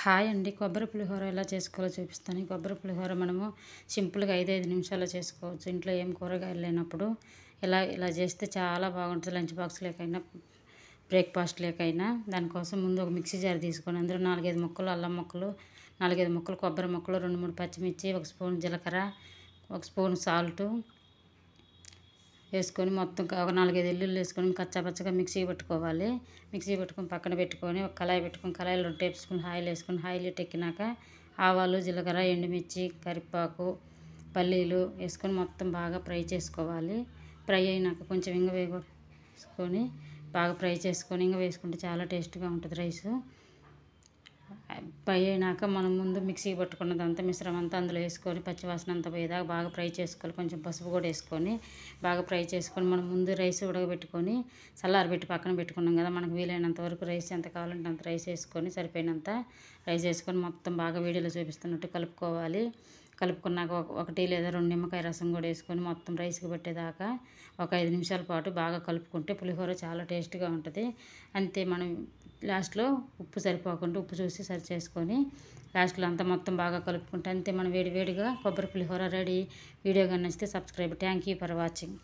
Hi అండి. కొబ్బరి పులిహోర ఎలా చేసుకోవాలో చూపిస్తాను. ఈ కొబ్బరి పులిహోర మనము సింపుల్‌గా 5 నిమిషాల్లో చేసుకోవచ్చు. ఇంట్లో ఏం కూరగాయలు లేనప్పుడు ఇలా చేస్తే చాలా బాగుంటుంది. లంచ్ బాక్స్‌లోకైనా, బ్రేక్‌ఫాస్ట్‌లోకైనా. దానికోసం ముందు ఒక మిక్సీ జార్ తీసుకొని అందులో 4, 5 ముక్కలు అల్లం ముక్కలు, 4, 5 ముక్కలు కొబ్బరి ముక్కలు, 2, 3 పచ్చిమిర్చి, 1 స్పూన్ జీలకర్ర, 1 స్పూన్ సాల్టు వేసుకొని మొత్తం ఒక 4, 5 వెల్లుల్లి వేసుకొని కచ్చాపచ్చగా మిక్సీ పట్టుకోవాలి. మిక్సీ పట్టుకొని పక్కన పెట్టుకొని ఒక కళాయి పెట్టుకొని కళాయిలో 2 టేబుల్ స్పూన్ ఆయిల్ వేసుకొని ఆయిల్ ఎక్కినాక ఆవాలు, జీలకర్ర, ఎండుమిర్చి, కరివేపాకు, పల్లీలు వేసుకొని మొత్తం బాగా ఫ్రై చేసుకోవాలి. ఫ్రై అయినాక కొంచెం ఇంగ వేసుకొని బాగా ఫ్రై చేసుకొని ఇంగ వేసుకుంటే చాలా టేస్ట్గా ఉంటుంది రైసు. ఫ్రై అయినాక మనం ముందు మిక్సీ పట్టుకున్నదంతా మిశ్రమం అంతా అందులో వేసుకొని పచ్చివాసన అంతా పోయేదాకా బాగా ఫ్రై చేసుకోవాలి. కొంచెం పసుపు కూడా వేసుకొని బాగా ఫ్రై చేసుకొని మనం ముందు రైస్ ఉడకబెట్టుకొని చల్లారబెట్టి పక్కన పెట్టుకున్నాం కదా. మనకు వీలైనంత వరకు రైస్ ఎంత కావాలంటే అంత రైస్ వేసుకొని సరిపోయినంత రైస్ వేసుకొని మొత్తం బాగా వీడియోలో చూపిస్తున్నట్టు కలుపుకోవాలి. కలుపుకున్నాక 1 లేదా 2 నిమ్మకాయ రసం కూడా వేసుకొని మొత్తం రైస్కి పట్టేదాకా ఒక 5 నిమిషాల పాటు బాగా కలుపుకుంటే పులిహోర చాలా టేస్ట్గా ఉంటుంది. అంతే. మనం లాస్ట్లో ఉప్పు సరిపోకుండా ఉప్పు చూసి సరి చేసుకొని లాస్ట్లో అంతా మొత్తం బాగా కలుపుకుంటే అంతే. మనం వేడివేడిగా కొబ్బరి పులిహోర రెడీ. వీడియో కానీ నచ్చితే subscribe. Thank you for watching.